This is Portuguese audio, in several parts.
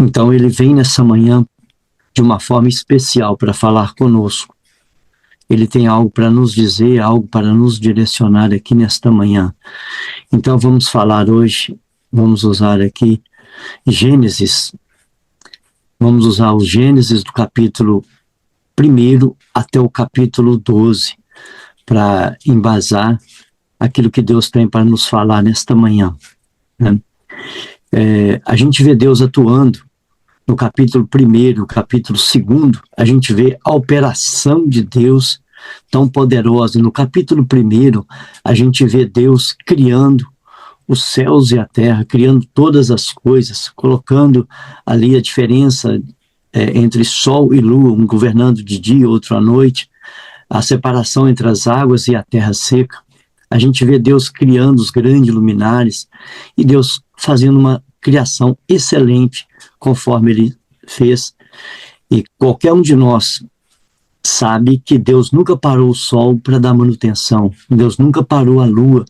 Então ele vem nessa manhã de uma forma especial para falar conosco. Ele tem algo para nos dizer, algo para nos direcionar aqui nesta manhã. Então vamos falar hoje, vamos usar aqui Gênesis. Vamos usar o Gênesis do capítulo 1 até o capítulo 12 para embasar aquilo que Deus tem para nos falar nesta manhã, né? A gente vê Deus atuando no capítulo 1, no capítulo 2, a gente vê a operação de Deus tão poderosa. No capítulo 1, a gente vê Deus criando os céus e a terra, criando todas as coisas, colocando ali a diferença entre sol e lua, um governando de dia, outro à noite, a separação entre as águas e a terra seca. A gente vê Deus criando os grandes luminares e Deus fazendo uma criação excelente conforme Ele fez. E qualquer um de nós sabe que Deus nunca parou o sol para dar manutenção, Deus nunca parou a lua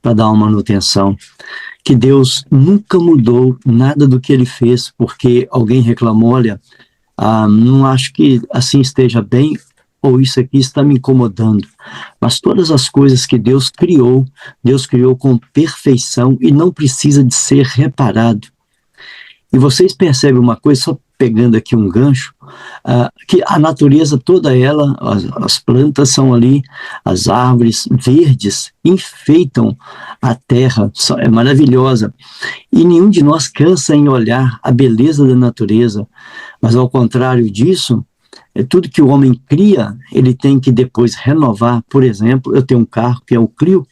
para dar uma manutenção, que Deus nunca mudou nada do que Ele fez porque alguém reclamou, olha, não acho que assim esteja bem, ou isso aqui está me incomodando. Mas todas as coisas que Deus criou com perfeição e não precisa de ser reparado. E vocês percebem uma coisa, só pegando aqui um gancho, que a natureza toda ela, as plantas são ali, as árvores verdes enfeitam a terra, é maravilhosa. E nenhum de nós cansa em olhar a beleza da natureza, mas ao contrário disso, tudo que o homem cria, ele tem que depois renovar. Por exemplo, eu tenho um carro que é o Clio,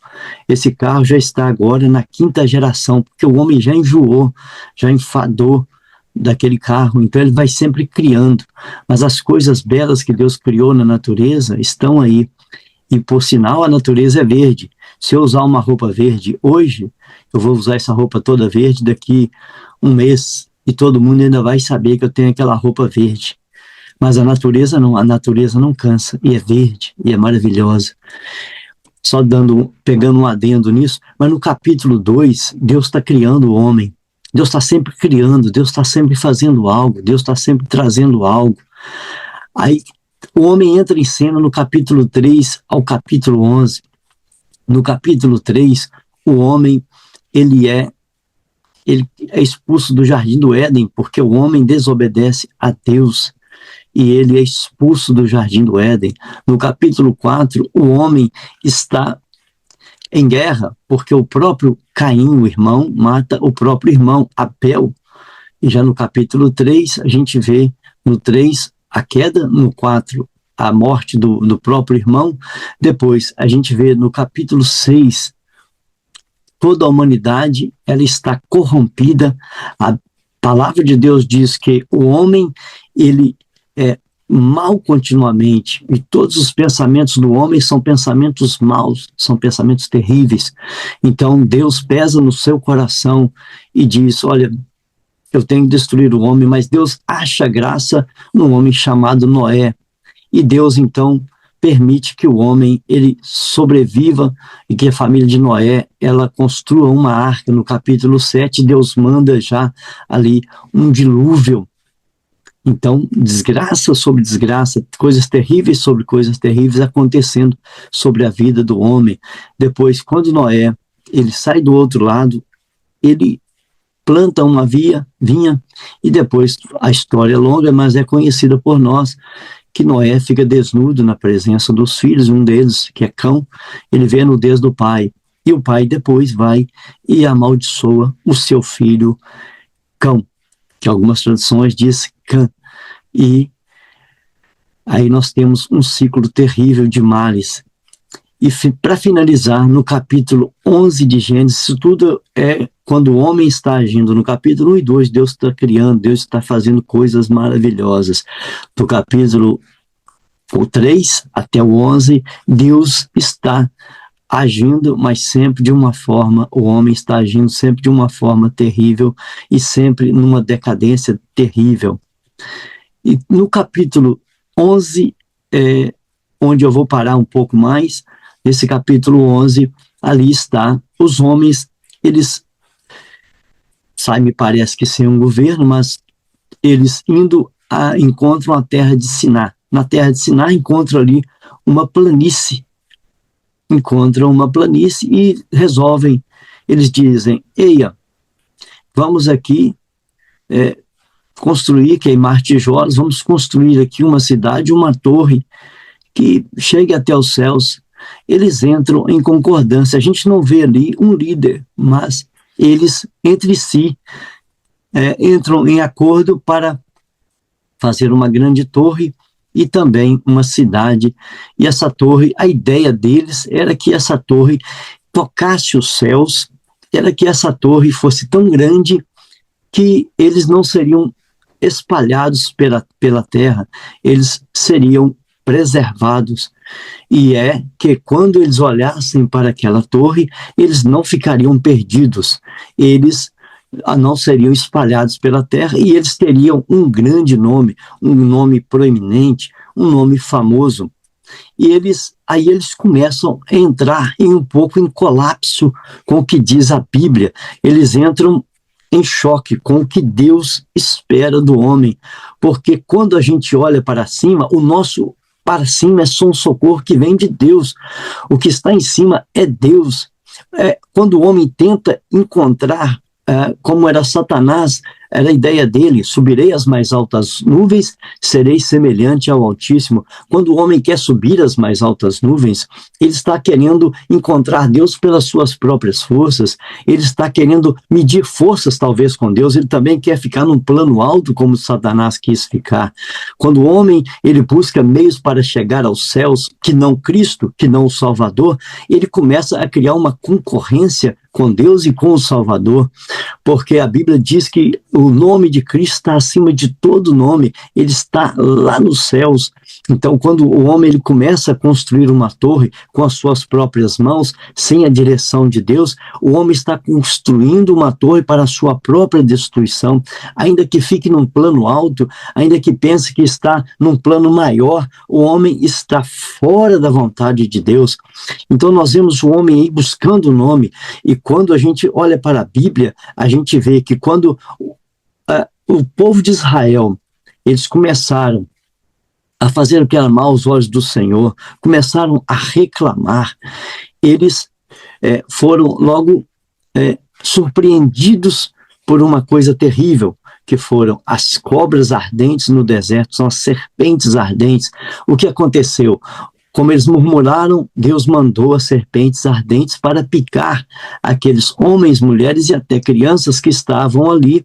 esse carro já está agora na 5ª geração, porque o homem já enjoou, já enfadou daquele carro, então ele vai sempre criando, mas as coisas belas que Deus criou na natureza estão aí, e por sinal a natureza é verde. Se eu usar uma roupa verde hoje, eu vou usar essa roupa toda verde daqui um mês, e todo mundo ainda vai saber que eu tenho aquela roupa verde. Mas a natureza não cansa, e é verde, e é maravilhosa. Só pegando um adendo nisso, mas no capítulo 2, Deus está criando o homem. Deus está sempre criando, Deus está sempre fazendo algo, Deus está sempre trazendo algo. Aí o homem entra em cena no capítulo 3 ao capítulo 11. No capítulo 3, o homem ele é expulso do jardim do Éden, porque o homem desobedece a Deus, e ele é expulso do jardim do Éden. No capítulo 4, o homem está em guerra, porque o próprio Caim, o irmão, mata o próprio irmão, Abel. E já no capítulo 3, a gente vê no 3 a queda, no 4 a morte do próprio irmão. Depois a gente vê no capítulo 6, toda a humanidade ela está corrompida. A palavra de Deus diz que o homem ele é mal continuamente, e todos os pensamentos do homem são pensamentos maus, são pensamentos terríveis. Então Deus pesa no seu coração e diz, olha, eu tenho que destruir o homem, mas Deus acha graça num homem chamado Noé, e Deus então permite que o homem ele sobreviva, e que a família de Noé ela construa uma arca. No capítulo 7, Deus manda já ali um dilúvio. Então, desgraça sobre desgraça, coisas terríveis sobre coisas terríveis acontecendo sobre a vida do homem. Depois, quando Noé ele sai do outro lado, ele planta uma vinha, e depois a história é longa, mas é conhecida por nós, que Noé fica desnudo na presença dos filhos, um deles, que é Cão, ele vê a nudez do pai, e o pai depois vai e amaldiçoa o seu filho Cão, que algumas traduções diz Cã. E aí nós temos um ciclo terrível de males. E para finalizar, no capítulo 11 de Gênesis, isso tudo é quando o homem está agindo. No capítulo 1 e 2, Deus está criando, Deus está fazendo coisas maravilhosas. Do capítulo 3 até o 11, Deus está agindo, mas sempre de uma forma, o homem está agindo sempre de uma forma terrível e sempre numa decadência terrível. E no capítulo 11, onde eu vou parar um pouco mais, nesse capítulo 11, ali está, os homens, eles saem, me parece que sem um governo, mas eles encontram a terra de Siná. Na terra de Siná encontram ali uma planície. Encontram uma planície e resolvem, eles dizem, eia, vamos aqui construir, queimar tijolos, vamos construir aqui uma cidade, uma torre que chegue até os céus. Eles entram em concordância. A gente não vê ali um líder, mas eles, entre si, entram em acordo para fazer uma grande torre e também uma cidade. E essa torre, a ideia deles era que essa torre tocasse os céus, era que essa torre fosse tão grande que eles não seriam espalhados pela terra, eles seriam preservados. E é que quando eles olhassem para aquela torre, eles não ficariam perdidos, eles não seriam espalhados pela terra e eles teriam um grande nome, um nome proeminente, um nome famoso. E aí eles começam a entrar um pouco em colapso com o que diz a Bíblia. Eles entram em choque com o que Deus espera do homem, porque quando a gente olha para cima, o nosso para cima é só um socorro que vem de Deus. O que está em cima é Deus. Quando o homem tenta encontrar, como era Satanás, era a ideia dele, subirei às mais altas nuvens, serei semelhante ao Altíssimo. Quando o homem quer subir às mais altas nuvens, ele está querendo encontrar Deus pelas suas próprias forças, ele está querendo medir forças talvez com Deus, ele também quer ficar num plano alto como Satanás quis ficar. Quando o homem, ele busca meios para chegar aos céus, que não Cristo, que não o Salvador, ele começa a criar uma concorrência com Deus e com o Salvador, porque a Bíblia diz que o nome de Cristo está acima de todo nome, ele está lá nos céus. Então, quando o homem ele começa a construir uma torre com as suas próprias mãos, sem a direção de Deus, o homem está construindo uma torre para a sua própria destruição, ainda que fique num plano alto, ainda que pense que está num plano maior, o homem está fora da vontade de Deus. Então, nós vemos o homem aí buscando o nome, e quando a gente olha para a Bíblia, a gente vê que quando o povo de Israel, eles começaram a fazer o que era mal aos olhos do Senhor, começaram a reclamar, eles foram logo surpreendidos por uma coisa terrível, que foram as cobras ardentes no deserto, são as serpentes ardentes. O que aconteceu? Como eles murmuraram, Deus mandou as serpentes ardentes para picar aqueles homens, mulheres e até crianças que estavam ali,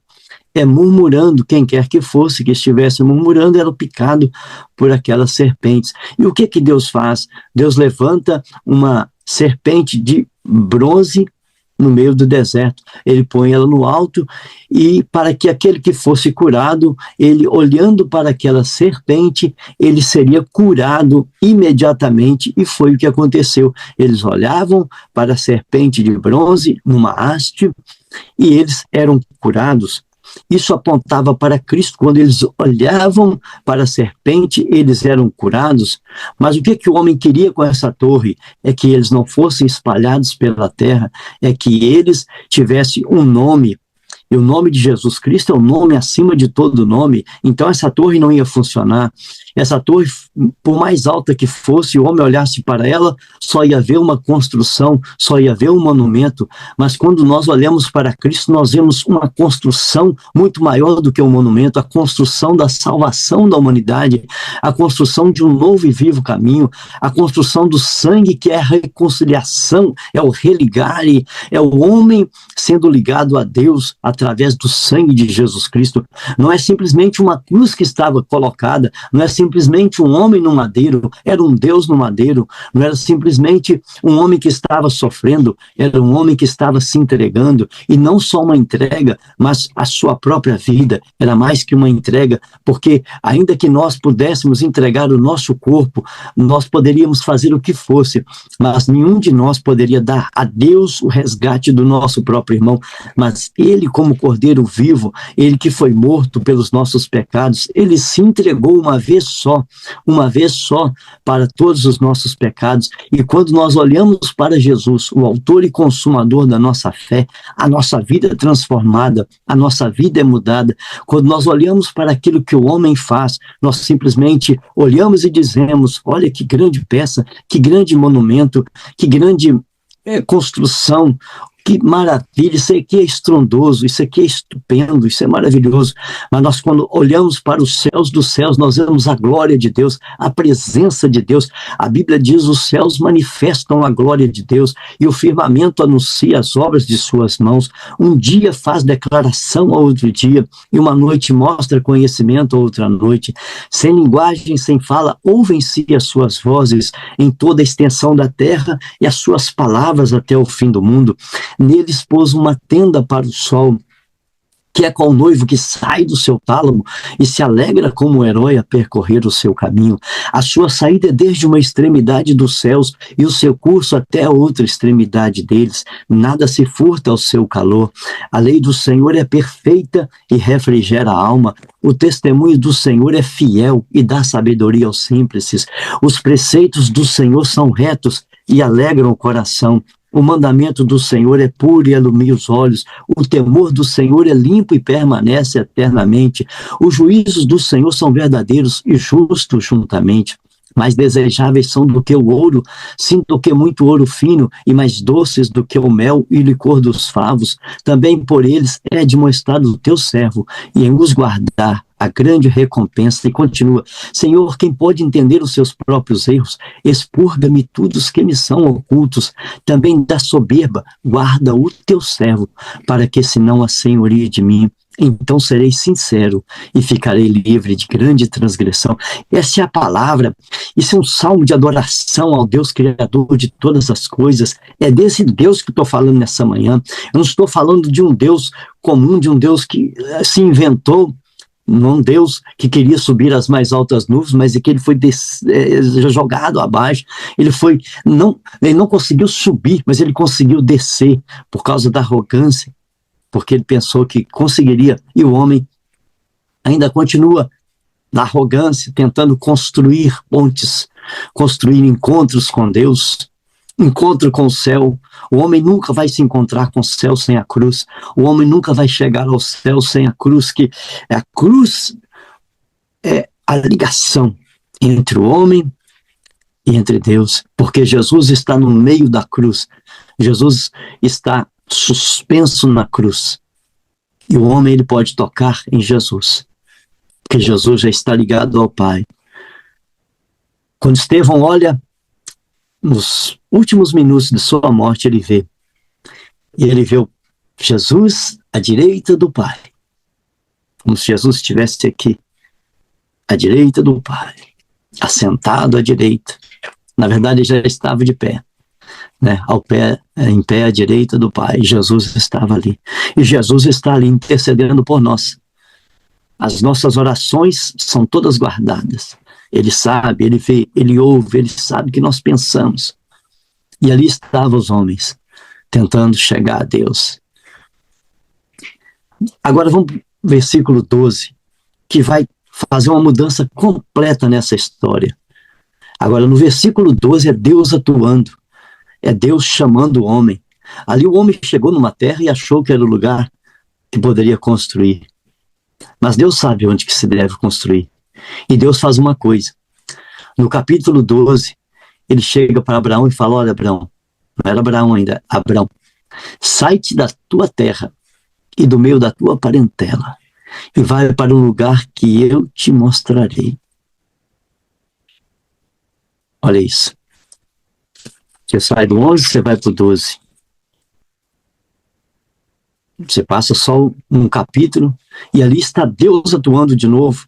murmurando. Quem quer que fosse que estivesse murmurando era picado por aquelas serpentes. E o que Deus faz? Deus levanta uma serpente de bronze no meio do deserto, ele põe ela no alto, e para que aquele que fosse curado, ele olhando para aquela serpente, ele seria curado imediatamente, e foi o que aconteceu. Eles olhavam para a serpente de bronze numa haste, e eles eram curados. Isso apontava para Cristo. Quando eles olhavam para a serpente, eles eram curados. Mas o que o homem queria com essa torre? É que eles não fossem espalhados pela terra, é que eles tivessem um nome. E o nome de Jesus Cristo é o nome acima de todo nome. Então essa torre não ia funcionar. Essa torre, por mais alta que fosse, o homem olhasse para ela, só ia ver uma construção, só ia ver um monumento. Mas quando nós olhamos para Cristo, nós vemos uma construção muito maior do que um monumento, a construção da salvação da humanidade, a construção de um novo e vivo caminho, a construção do sangue que é a reconciliação, é o religar, é o homem sendo ligado a Deus através do sangue de Jesus Cristo. Não é simplesmente uma cruz que estava colocada, não é simplesmente um homem no madeiro, era um Deus no madeiro, não era simplesmente um homem que estava sofrendo, era um homem que estava se entregando, e não só uma entrega, mas a sua própria vida, era mais que uma entrega, porque ainda que nós pudéssemos entregar o nosso corpo, nós poderíamos fazer o que fosse, mas nenhum de nós poderia dar a Deus o resgate do nosso próprio irmão, mas ele, como Cordeiro vivo, ele que foi morto pelos nossos pecados, ele se entregou uma vez só, uma vez só, para todos os nossos pecados. E quando nós olhamos para Jesus, o autor e consumador da nossa fé, a nossa vida é transformada, a nossa vida é mudada. Quando nós olhamos para aquilo que o homem faz, nós simplesmente olhamos e dizemos: olha que grande peça, que grande monumento, que grande construção, que maravilha, isso aqui é estrondoso, isso aqui é estupendo, isso é maravilhoso. Mas nós, quando olhamos para os céus dos céus, nós vemos a glória de Deus, a presença de Deus. A Bíblia diz: os céus manifestam a glória de Deus e o firmamento anuncia as obras de suas mãos. Um dia faz declaração a outro dia e uma noite mostra conhecimento a outra noite. Sem linguagem, sem fala, ouvem-se as suas vozes em toda a extensão da terra e as suas palavras até o fim do mundo. Neles pôs uma tenda para o sol, que é qual o noivo que sai do seu tálamo e se alegra como um herói a percorrer o seu caminho. A sua saída é desde uma extremidade dos céus e o seu curso até a outra extremidade deles. Nada se furta ao seu calor. A lei do Senhor é perfeita e refrigera a alma. O testemunho do Senhor é fiel e dá sabedoria aos simples. Os preceitos do Senhor são retos e alegram o coração. O mandamento do Senhor é puro e ilumina os olhos. O temor do Senhor é limpo e permanece eternamente. Os juízos do Senhor são verdadeiros e justos juntamente. Mais desejáveis são do que o ouro, sim, do que muito ouro fino, e mais doces do que o mel e licor dos favos. Também por eles é demonstrado o teu servo, e em os guardar a grande recompensa. E continua: Senhor, quem pode entender os seus próprios erros? Expurga-me tudo os que me são ocultos. Também da soberba guarda o teu servo, para que se não assenhorie de mim. Então serei sincero e ficarei livre de grande transgressão. Essa é a palavra. Isso é um salmo de adoração ao Deus Criador de todas as coisas. É desse Deus que eu estou falando nessa manhã. Eu não estou falando de um Deus comum, de um Deus que se inventou, não um Deus que queria subir às mais altas nuvens, mas é que ele foi jogado abaixo. Ele não conseguiu subir, mas ele conseguiu descer por causa da arrogância, porque ele pensou que conseguiria, e o homem ainda continua na arrogância, tentando construir pontes, construir encontros com Deus, encontro com o céu. O homem nunca vai se encontrar com o céu sem a cruz. O homem nunca vai chegar ao céu sem a cruz, que a cruz é a ligação entre o homem e entre Deus, porque Jesus está no meio da cruz. Jesus está suspenso na cruz. E o homem, ele pode tocar em Jesus, porque Jesus já está ligado ao Pai. Quando Estevão olha nos últimos minutos de sua morte, ele vê Jesus à direita do Pai, como se Jesus estivesse aqui, à direita do Pai, assentado à direita. Na verdade, ele já estava de pé, né? Em pé à direita do Pai. Jesus estava ali. E Jesus está ali intercedendo por nós. As nossas orações são todas guardadas. Ele sabe, ele vê, ele ouve, ele sabe o que nós pensamos. E ali estavam os homens, tentando chegar a Deus. Agora vamos para o versículo 12, que vai fazer uma mudança completa nessa história. Agora, no versículo 12, é Deus atuando. É Deus chamando o homem. Ali o homem chegou numa terra e achou que era o lugar que poderia construir. Mas Deus sabe onde que se deve construir. E Deus faz uma coisa. No capítulo 12, ele chega para Abraão e fala: olha, Abraão, não era Abraão ainda, Abraão, sai-te da tua terra e do meio da tua parentela e vai para um lugar que eu te mostrarei. Olha isso. Você sai do 11, você vai para o 12. Você passa só um capítulo e ali está Deus atuando de novo.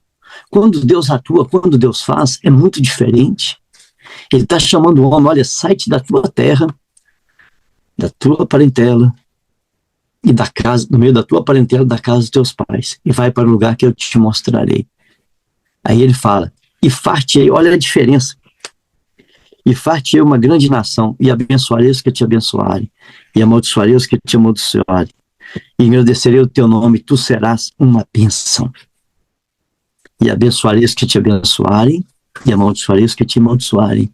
Quando Deus atua, quando Deus faz, é muito diferente. Ele está chamando o homem: olha, sai-te da tua terra, da tua parentela e da casa, no meio da tua parentela, da casa dos teus pais, e vai para o lugar que eu te mostrarei. Aí ele fala: e far-te-ei, olha a diferença, e far-te-ei uma grande nação, e abençoarei os que te abençoarem, e amaldiçoarei os que te amaldiçoarem, e engrandecerei o teu nome, tu serás uma bênção. e abençoarei os que te abençoarem, e amaldiçoarei os que te amaldiçoarem.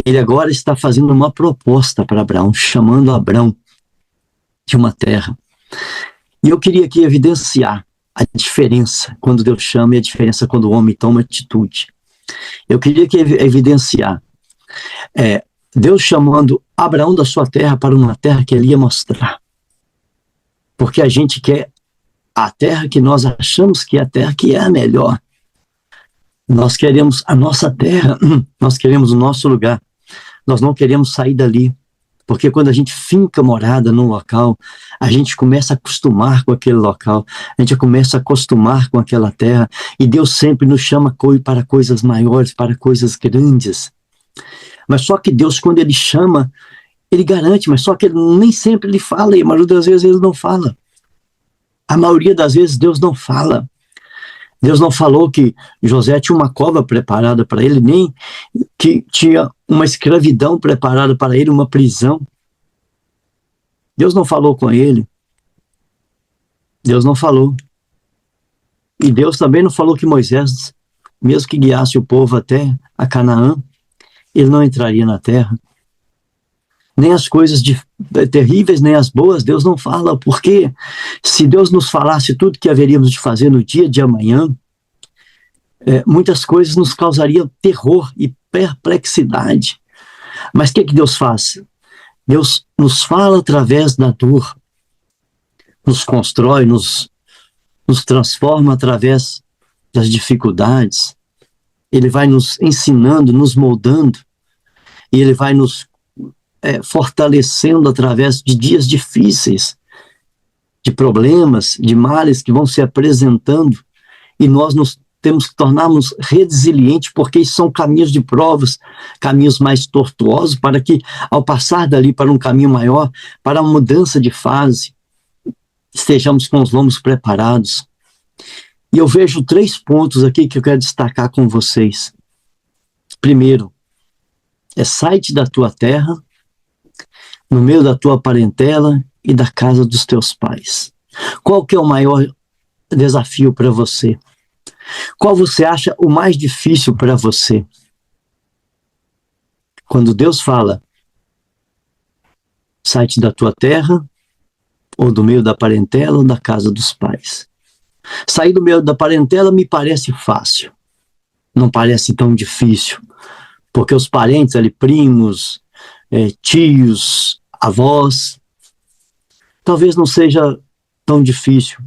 Ele agora está fazendo uma proposta para Abraão, chamando Abraão de uma terra. E eu queria aqui evidenciar a diferença quando Deus chama e a diferença quando o homem toma atitude. Eu queria que evidenciar Deus chamando Abraão da sua terra para uma terra que ele ia mostrar. Porque a gente quer a terra que nós achamos que é a terra que é a melhor. Nós queremos a nossa terra, nós queremos o nosso lugar. Nós não queremos sair dali. Porque quando a gente finca morada num local, a gente começa a acostumar com aquele local, a gente começa a acostumar com aquela terra, e Deus sempre nos chama para coisas maiores, para coisas grandes. Mas só que Deus, quando Ele chama, Ele garante, mas só que nem sempre Ele fala, e a maioria das vezes Ele não fala. A maioria das vezes Deus não fala. Deus não falou que José tinha uma cova preparada para ele, nem que tinha uma escravidão preparada para ele, uma prisão. Deus não falou com ele. Deus não falou. E Deus também não falou que Moisés, mesmo que guiasse o povo até a Canaã, ele não entraria na terra. Nem as coisas terríveis, nem as boas, Deus não fala, porque se Deus nos falasse tudo que haveríamos de fazer no dia de amanhã, muitas coisas nos causariam terror e perplexidade. Mas o que Deus faz? Deus nos fala através da dor, nos constrói, nos transforma através das dificuldades. Ele vai nos ensinando, nos moldando, e Ele vai nos fortalecendo através de dias difíceis, de problemas, de males que vão se apresentando, e nós temos que tornarmos resilientes, porque são caminhos de provas, caminhos mais tortuosos, para que, ao passar dali para um caminho maior, para a mudança de fase, estejamos com os lombos preparados. E eu vejo 3 pontos aqui que eu quero destacar com vocês. Primeiro, sai-te da tua terra, no meio da tua parentela e da casa dos teus pais. Qual que é o maior desafio para você? Qual você acha o mais difícil para você? Quando Deus fala, sai-te da tua terra, ou do meio da parentela, ou da casa dos pais. Sair do meio da parentela me parece fácil. Não parece tão difícil. Porque os parentes ali, primos, tios, avós, talvez não seja tão difícil.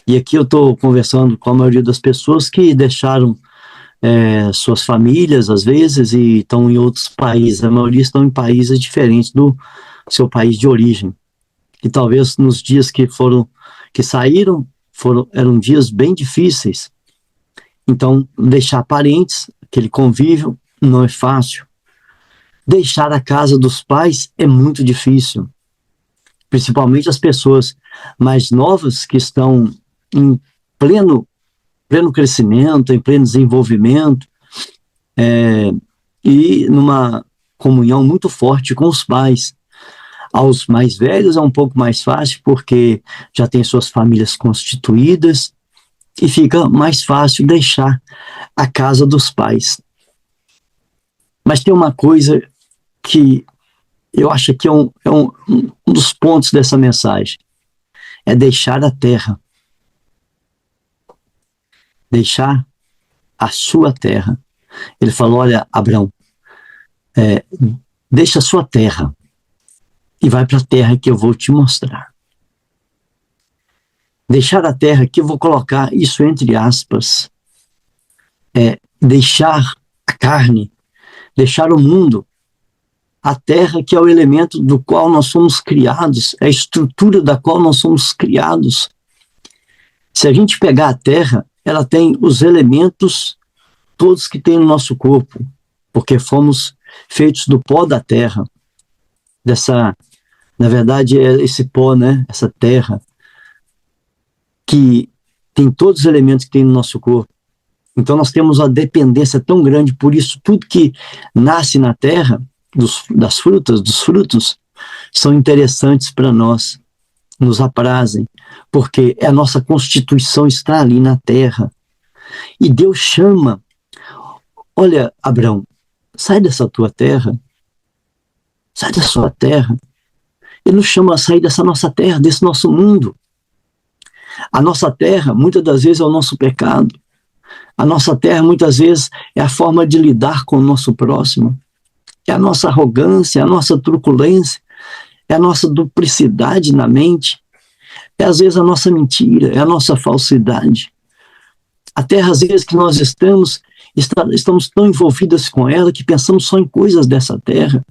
E aqui eu estou conversando com a maioria das pessoas que deixaram suas famílias, às vezes, e estão em outros países. A maioria estão em países diferentes do seu país de origem. E talvez nos dias que saíram, eram dias bem difíceis. Então, deixar parentes, aquele convívio, não é fácil. Deixar a casa dos pais é muito difícil. Principalmente as pessoas mais novas que estão em pleno crescimento, em pleno desenvolvimento, e numa comunhão muito forte com os pais. Aos mais velhos é um pouco mais fácil, porque já tem suas famílias constituídas, e fica mais fácil deixar a casa dos pais. Mas tem uma coisa que eu acho que é um dos pontos dessa mensagem. É deixar a terra. Deixar a sua terra. Ele falou, olha, Abraão, deixa a sua terra e vai para a terra que eu vou te mostrar. Deixar a terra, que eu vou colocar isso entre aspas, deixar a carne, deixar o mundo, a terra que é o elemento do qual nós somos criados, é a estrutura da qual nós somos criados. Se a gente pegar a terra, ela tem os elementos todos que tem no nosso corpo, porque fomos feitos do pó da terra, na verdade é esse pó, né? Essa terra, que tem todos os elementos que tem no nosso corpo. Então nós temos uma dependência tão grande, por isso tudo que nasce na terra, dos frutos, são interessantes para nós, nos aprazem, porque a nossa constituição está ali na terra. E Deus chama, olha, Abraão, sai dessa tua terra, sai da sua terra. Ele nos chama a sair dessa nossa terra, desse nosso mundo. A nossa terra, muitas das vezes, é o nosso pecado. A nossa terra, muitas vezes, é a forma de lidar com o nosso próximo. É a nossa arrogância, é a nossa truculência, é a nossa duplicidade na mente, é às vezes a nossa mentira, é a nossa falsidade. A terra, às vezes, que nós estamos tão envolvidas com ela que pensamos só em coisas dessa terra.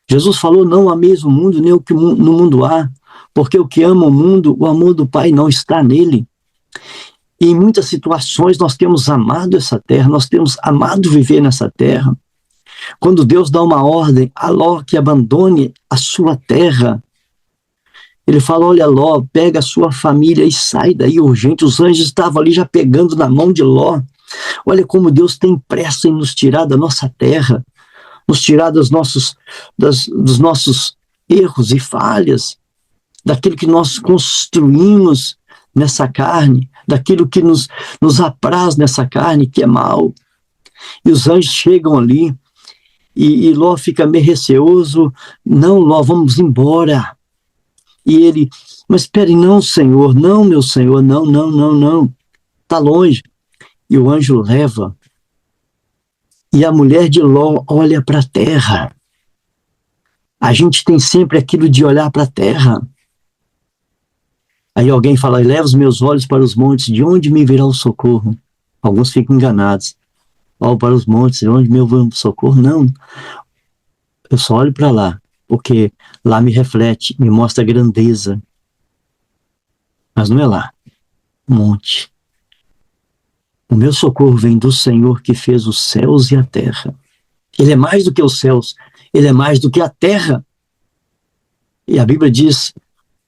Jesus falou, não ameis o mundo, nem o que no mundo há, porque o que ama o mundo, o amor do Pai não está nele. E em muitas situações nós temos amado essa terra, nós temos amado viver nessa terra. Quando Deus dá uma ordem a Ló que abandone a sua terra, ele fala, olha Ló, pega a sua família e sai daí urgente. Os anjos estavam ali já pegando na mão de Ló. Olha como Deus tem pressa em nos tirar da nossa terra, nos tirar dos nossos erros e falhas, daquilo que nós construímos nessa carne, daquilo que nos apraz nessa carne, que é mal. E os anjos chegam ali, e Ló fica meio receoso, não, Ló, vamos embora. E ele, mas espere, não, Senhor, não, meu Senhor, não, está longe. E o anjo leva, e a mulher de Ló olha para a terra. A gente tem sempre aquilo de olhar para a terra. Aí alguém fala, leva os meus olhos para os montes, de onde me virá o socorro? Alguns ficam enganados. Olho para os montes, de onde me virá o socorro? Não, eu só olho para lá, porque lá me reflete, me mostra a grandeza. Mas não é lá, monte. O meu socorro vem do Senhor que fez os céus e a terra. Ele é mais do que os céus, ele é mais do que a terra. E a Bíblia diz,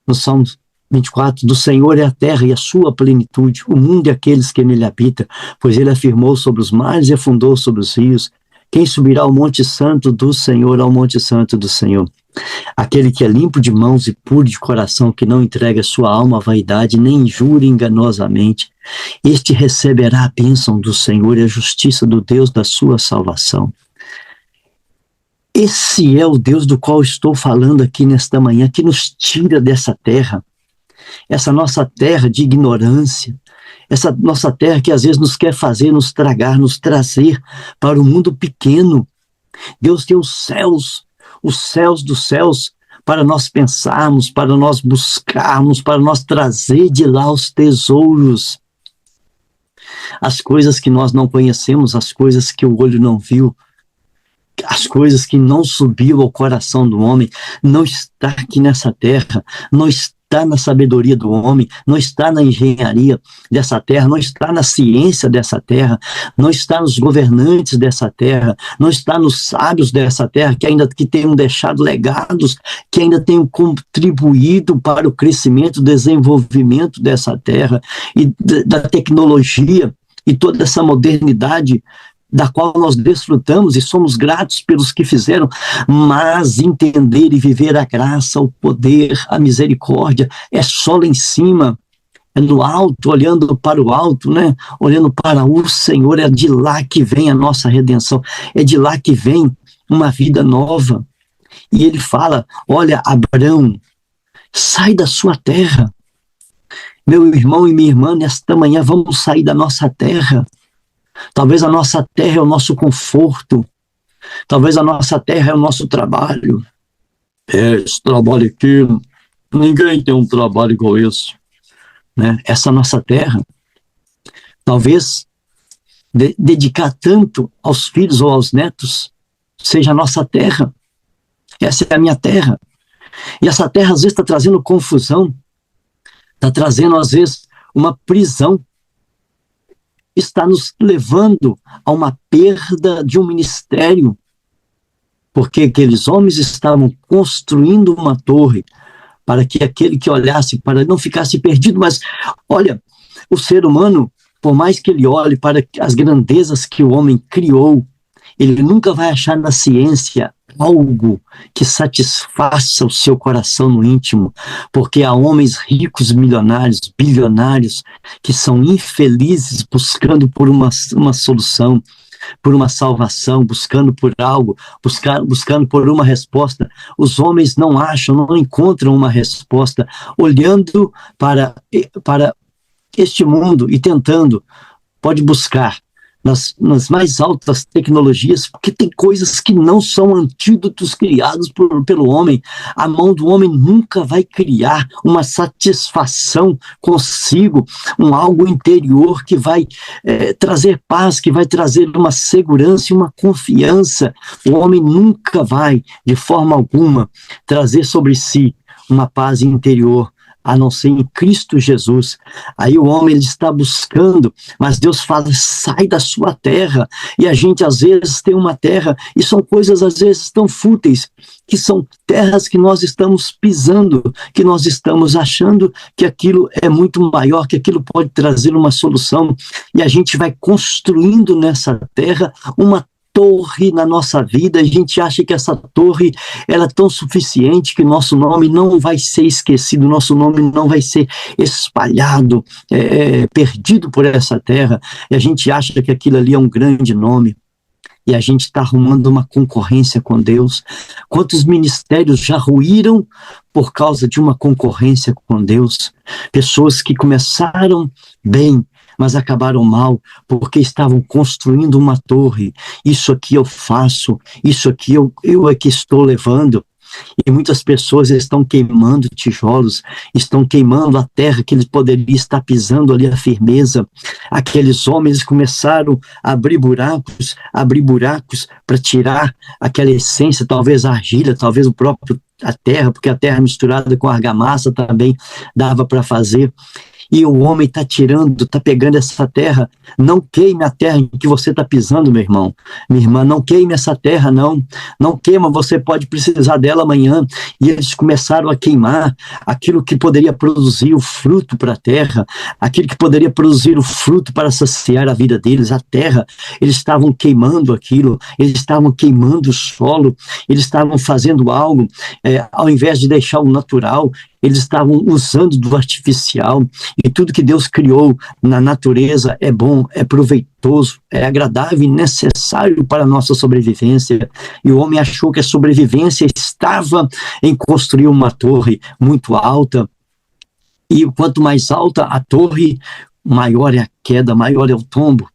no Salmo 24, do Senhor é a terra e a sua plenitude, o mundo e aqueles que nele habitam, pois ele afirmou sobre os mares e afundou sobre os rios. Quem subirá ao monte santo do Senhor, ao monte santo do Senhor? Aquele que é limpo de mãos e puro de coração, que não entrega sua alma à vaidade, nem injure enganosamente. Este receberá a bênção do Senhor e a justiça do Deus da sua salvação. Esse é o Deus do qual estou falando aqui nesta manhã, que nos tira dessa terra, essa nossa terra de ignorância, essa nossa terra que às vezes nos quer fazer, nos tragar, nos trazer para o mundo pequeno. Deus tem os céus dos céus, para nós pensarmos, para nós buscarmos, para nós trazer de lá os tesouros. As coisas que nós não conhecemos, as coisas que o olho não viu, as coisas que não subiu ao coração do homem, não está aqui nessa terra, não está na sabedoria do homem, não está na engenharia dessa terra, não está na ciência dessa terra, não está nos governantes dessa terra, não está nos sábios dessa terra, que tenham deixado legados, que ainda tenham contribuído para o crescimento, o desenvolvimento dessa terra e da tecnologia e toda essa modernidade da qual nós desfrutamos e somos gratos pelos que fizeram, mas entender e viver a graça, o poder, a misericórdia, é só lá em cima, é no alto, olhando para o alto, né? Olhando para o Senhor, é de lá que vem a nossa redenção, é de lá que vem uma vida nova. E ele fala, olha, Abraão, sai da sua terra. Meu irmão e minha irmã, nesta manhã vamos sair da nossa terra. Talvez a nossa terra é o nosso conforto. Talvez a nossa terra é o nosso trabalho. Esse trabalho aqui, ninguém tem um trabalho igual esse. Né? Essa nossa terra. Talvez dedicar tanto aos filhos ou aos netos seja a nossa terra. Essa é a minha terra. E essa terra às vezes está trazendo confusão. Está trazendo às vezes uma prisão. Está nos levando a uma perda de um ministério, porque aqueles homens estavam construindo uma torre para que aquele que olhasse, para não ficasse perdido. Mas olha, o ser humano, por mais que ele olhe para as grandezas que o homem criou Ele nunca vai achar na ciência algo que satisfaça o seu coração no íntimo, porque há homens ricos, milionários, bilionários, que são infelizes buscando por uma solução, por uma salvação, buscando por algo, buscando por uma resposta. Os homens não acham, não encontram uma resposta, olhando para este mundo e tentando, pode buscar nas mais altas tecnologias, porque tem coisas que não são antídotos criados pelo homem. A mão do homem nunca vai criar uma satisfação consigo, algo interior que vai trazer paz, que vai trazer uma segurança e uma confiança. O homem nunca vai, de forma alguma, trazer sobre si uma paz interior, a não ser em Cristo Jesus. Aí o homem ele está buscando, mas Deus fala, sai da sua terra. E a gente às vezes tem uma terra, e são coisas às vezes tão fúteis, que são terras que nós estamos pisando, que nós estamos achando que aquilo é muito maior, que aquilo pode trazer uma solução, e a gente vai construindo nessa terra uma torre na nossa vida. A gente acha que essa torre ela é tão suficiente que nosso nome não vai ser esquecido, nosso nome não vai ser espalhado, perdido por essa terra, e a gente acha que aquilo ali é um grande nome, e a gente está arrumando uma concorrência com Deus. Quantos ministérios já ruíram por causa de uma concorrência com Deus? Pessoas que começaram bem, mas acabaram mal, porque estavam construindo uma torre. Isso aqui eu faço, isso aqui eu é que estou levando. E muitas pessoas estão queimando tijolos, estão queimando a terra que eles poderiam estar pisando ali a firmeza. Aqueles homens começaram a abrir buracos para tirar aquela essência, talvez a argila, talvez a terra, porque a terra misturada com argamassa também dava para fazer. E o homem está tirando, está pegando essa terra. Não queime a terra em que você está pisando, meu irmão, minha irmã, não queime essa terra, não queima, você pode precisar dela amanhã. E eles começaram a queimar aquilo que poderia produzir o fruto para a terra, aquilo que poderia produzir o fruto para saciar a vida deles, a terra. Eles estavam queimando aquilo, eles estavam queimando o solo, eles estavam fazendo algo, ao invés de deixar o natural, eles estavam usando do artificial. E tudo que Deus criou na natureza é bom, é proveitoso, é agradável e necessário para a nossa sobrevivência. E o homem achou que a sobrevivência estava em construir uma torre muito alta, e quanto mais alta a torre, maior é a queda, maior é o tombo.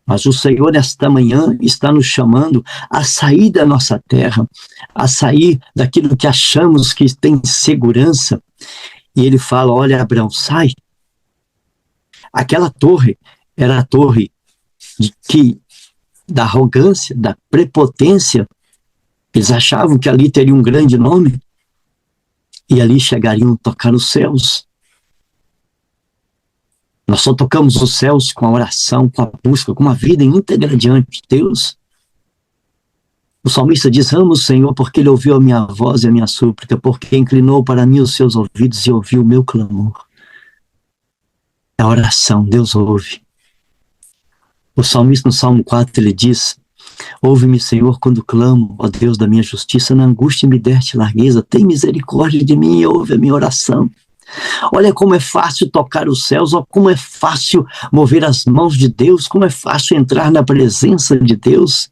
Mas o Senhor, nesta manhã, está nos chamando a sair da nossa terra, a sair daquilo que achamos que tem segurança. E ele fala, olha, Abraão, sai. Aquela torre era a torre da arrogância, da prepotência. Eles achavam que ali teria um grande nome, e ali chegariam a tocar os céus. Nós só tocamos os céus com a oração, com a busca, com uma vida íntegra diante de Deus. O salmista diz, amo o Senhor porque Ele ouviu a minha voz e a minha súplica, porque inclinou para mim os seus ouvidos e ouviu o meu clamor. É a oração, Deus ouve. O salmista no Salmo 4, ele diz, ouve-me, Senhor, quando clamo, ó Deus da minha justiça, na angústia me deste largueza, tem misericórdia de mim e ouve a minha oração. Olha como é fácil tocar os céus, olha como é fácil mover as mãos de Deus, como é fácil entrar na presença de Deus.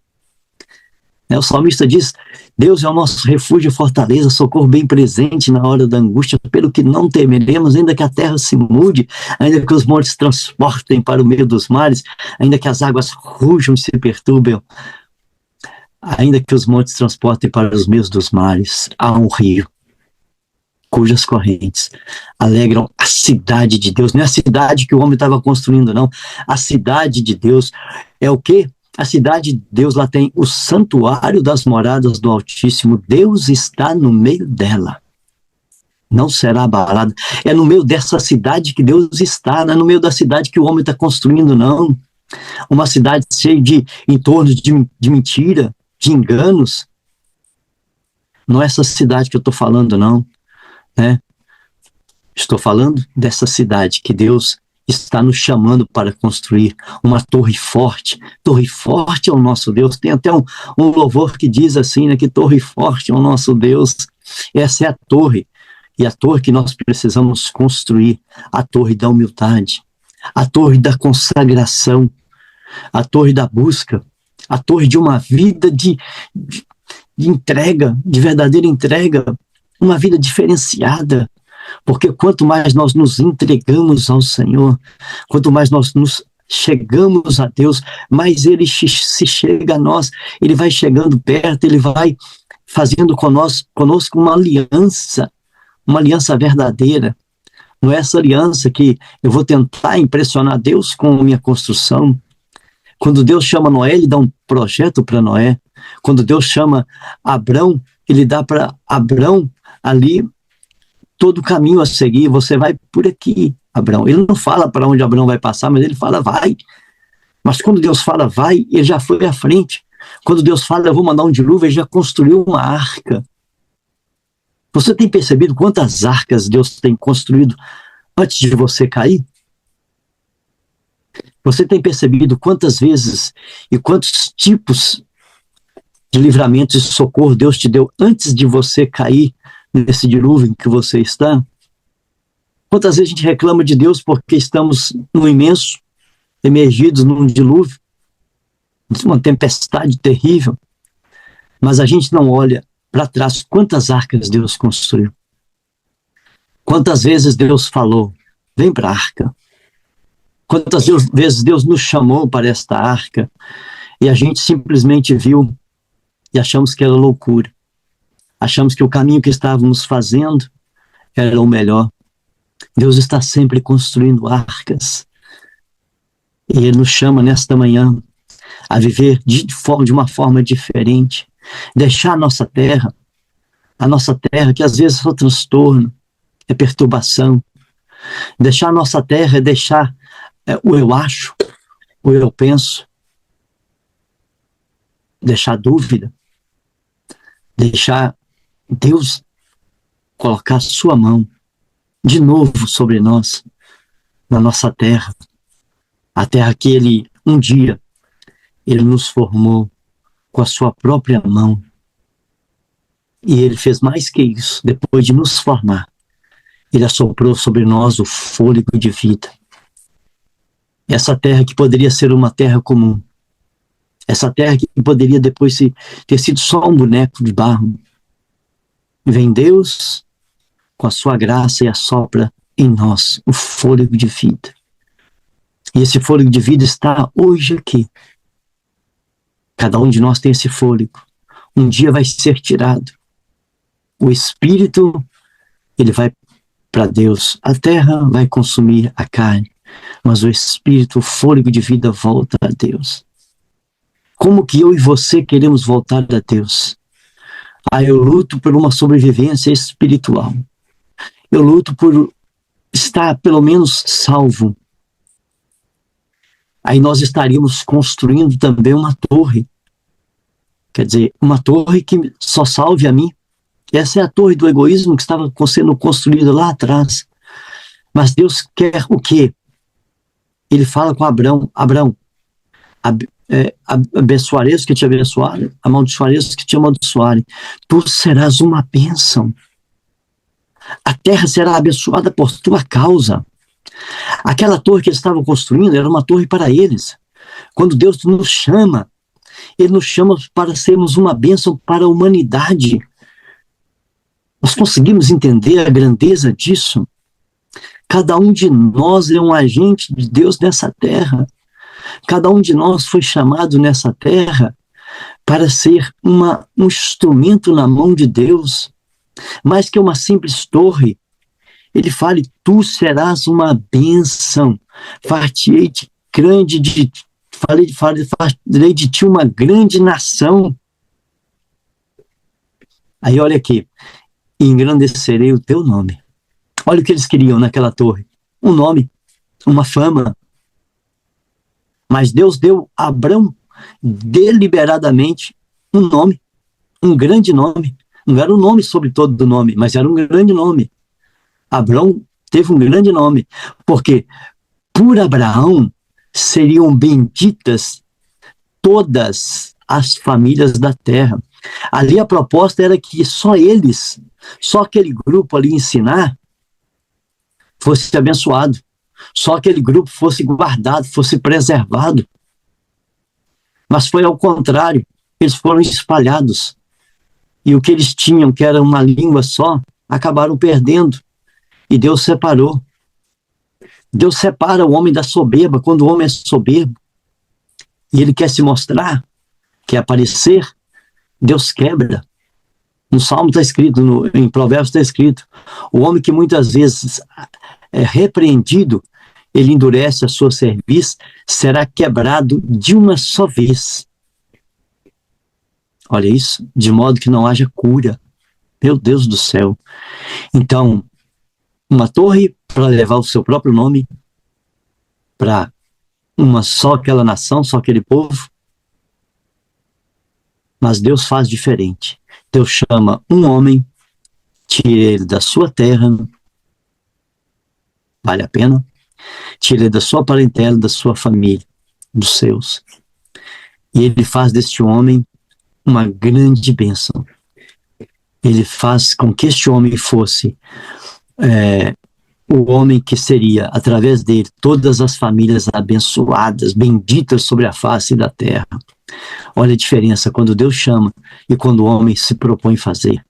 O salmista diz, Deus é o nosso refúgio e fortaleza, socorro bem presente na hora da angústia, pelo que não temeremos, ainda que a terra se mude, ainda que os montes se transportem para o meio dos mares, ainda que as águas rujam e se perturbem, ainda que os montes se transportem para os meios dos mares, há um rio cujas correntes alegram a cidade de Deus. Não é a cidade que o homem estava construindo, não. A cidade de Deus é o quê? A cidade de Deus, lá tem o santuário das moradas do Altíssimo. Deus está no meio dela. Não será abalada. É no meio dessa cidade que Deus está, não é no meio da cidade que o homem está construindo, não. Uma cidade cheia de entornos de mentira, de enganos. Não é essa cidade que eu estou falando, não. Estou falando dessa cidade que Deus está nos chamando para construir uma torre forte. Torre forte é o nosso Deus. Tem até um louvor que diz assim, né, que torre forte é o nosso Deus. Essa é a torre. E a torre que nós precisamos construir, a torre da humildade, a torre da consagração, a torre da busca, a torre de uma vida de entrega, de verdadeira entrega, uma vida diferenciada. Porque quanto mais nós nos entregamos ao Senhor, quanto mais nós nos chegamos a Deus, mais Ele se chega a nós, Ele vai chegando perto, Ele vai fazendo conosco uma aliança verdadeira. Não é essa aliança que eu vou tentar impressionar Deus com a minha construção. Quando Deus chama Noé, Ele dá um projeto para Noé. Quando Deus chama Abrão, Ele dá para Abrão ali todo o caminho a seguir. Você vai por aqui, Abrão. Ele não fala para onde Abrão vai passar, mas ele fala vai. Mas quando Deus fala vai, ele já foi à frente. Quando Deus fala eu vou mandar um dilúvio, ele já construiu uma arca. Você tem percebido quantas arcas Deus tem construído antes de você cair? Você tem percebido quantas vezes e quantos tipos de livramento e socorro Deus te deu antes de você cair nesse dilúvio em que você está? Quantas vezes a gente reclama de Deus porque estamos num imenso, emergidos num dilúvio, uma tempestade terrível, mas a gente não olha para trás quantas arcas Deus construiu. Quantas vezes Deus falou, vem para a arca. Quantas vezes Deus nos chamou para esta arca e a gente simplesmente viu e achamos que era loucura. Achamos que o caminho que estávamos fazendo era o melhor. Deus está sempre construindo arcas. E Ele nos chama nesta manhã a viver de uma forma diferente. Deixar a nossa terra que às vezes é só transtorno, é perturbação. Deixar a nossa terra é deixar o eu acho, o eu penso. Deixar dúvida. Deixar Deus colocar a sua mão de novo sobre nós, na nossa terra, a terra que Ele, um dia, Ele nos formou com a sua própria mão. E Ele fez mais que isso, depois de nos formar, Ele assoprou sobre nós o fôlego de vida. Essa terra que poderia ser uma terra comum, essa terra que poderia depois ter sido só um boneco de barro, vem Deus com a sua graça e assopra em nós o fôlego de vida. E esse fôlego de vida está hoje aqui. Cada um de nós tem esse fôlego. Um dia vai ser tirado. O Espírito, ele vai para Deus. A terra vai consumir a carne. Mas o Espírito, o fôlego de vida volta a Deus. Como que eu e você queremos voltar a Deus? Eu luto por uma sobrevivência espiritual. Eu luto por estar pelo menos salvo. Aí nós estaríamos construindo também uma torre. Quer dizer, uma torre que só salve a mim. Essa é a torre do egoísmo que estava sendo construída lá atrás. Mas Deus quer o quê? Ele fala com Abrão, abençoarei os que te abençoarem, amaldiçoarei os que te amaldiçoarem. Tu serás uma bênção. A terra será abençoada por tua causa. Aquela torre que eles estavam construindo era uma torre para eles. Quando Deus nos chama, Ele nos chama para sermos uma bênção para a humanidade. Nós conseguimos entender a grandeza disso? Cada um de nós é um agente de Deus nessa terra. Cada um de nós foi chamado nessa terra para ser um instrumento na mão de Deus. Mais que uma simples torre. Ele fala, tu serás uma bênção. Farei de ti uma grande nação. Aí olha aqui, engrandecerei o teu nome. Olha o que eles queriam naquela torre. Um nome, uma fama. Mas Deus deu a Abrão deliberadamente um nome, um grande nome. Não era um nome sobre todo o nome, mas era um grande nome. Abrão teve um grande nome, porque por Abraão seriam benditas todas as famílias da terra. Ali a proposta era que só eles, só aquele grupo ali ensinar, fosse abençoado. Só aquele grupo fosse guardado, fosse preservado. Mas foi ao contrário. Eles foram espalhados. E o que eles tinham, que era uma língua só, acabaram perdendo. E Deus separou. Deus separa o homem da soberba. Quando o homem é soberbo e ele quer se mostrar, quer aparecer, Deus quebra. No Salmo está escrito, em Provérbios está escrito, o homem que muitas vezes é repreendido, ele endurece a sua cerviz, será quebrado de uma só vez. Olha isso, de modo que não haja cura. Meu Deus do céu. Então, uma torre para levar o seu próprio nome para uma só aquela nação, só aquele povo. Mas Deus faz diferente. Deus chama um homem, tira ele da sua terra, vale a pena, tira ele da sua parentela, da sua família, dos seus. E ele faz deste homem uma grande bênção. Ele faz com que este homem fosse o homem que seria, através dele, todas as famílias abençoadas, benditas sobre a face da terra. Olha a diferença quando Deus chama e quando o homem se propõe fazer.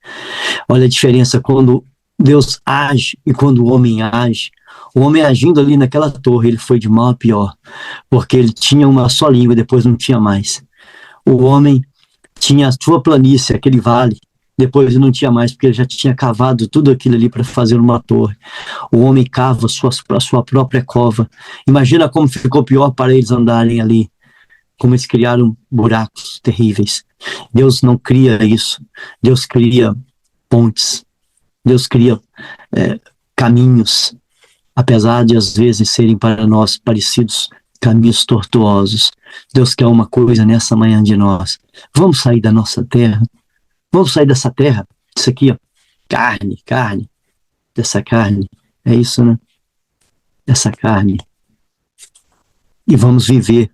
Olha a diferença quando Deus age e quando o homem age. O homem agindo ali naquela torre, ele foi de mal a pior, porque ele tinha uma só língua e depois não tinha mais. O homem tinha a sua planície, aquele vale, depois ele não tinha mais, porque ele já tinha cavado tudo aquilo ali para fazer uma torre. O homem cava a sua própria cova. Imagina como ficou pior para eles andarem ali, como eles criaram buracos terríveis. Deus não cria isso. Deus cria pontes. Deus cria caminhos, apesar de às vezes serem para nós parecidos caminhos tortuosos. Deus quer uma coisa nessa manhã de nós. Vamos sair da nossa terra. Vamos sair dessa terra. Isso aqui, ó, carne. Dessa carne. É isso, né? Dessa carne. E vamos viver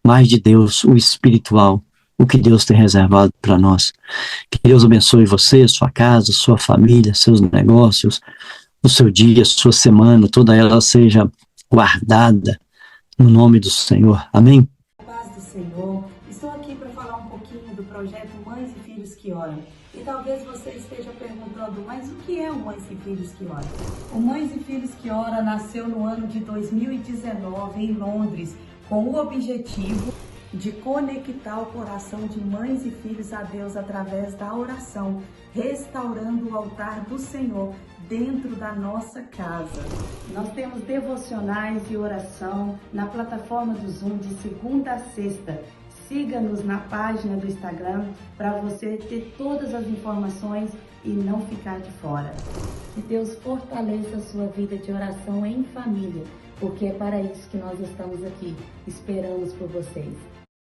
mais de Deus, o espiritual, o que Deus tem reservado para nós. Que Deus abençoe você, sua casa, sua família, seus negócios, o seu dia, sua semana, toda ela seja guardada no nome do Senhor. Amém? Paz do Senhor. Estou aqui para falar um pouquinho do projeto Mães e Filhos que Oram. E talvez você esteja perguntando, mas o que é o Mães e Filhos que Oram? O Mães e Filhos que Oram nasceu no ano de 2019 em Londres, com o objetivo de conectar o coração de mães e filhos a Deus através da oração, restaurando o altar do Senhor dentro da nossa casa. Nós temos devocionais e oração na plataforma do Zoom de segunda a sexta. Siga-nos na página do Instagram para você ter todas as informações e não ficar de fora. Que Deus fortaleça a sua vida de oração em família, porque é para isso que nós estamos aqui. Esperamos por vocês.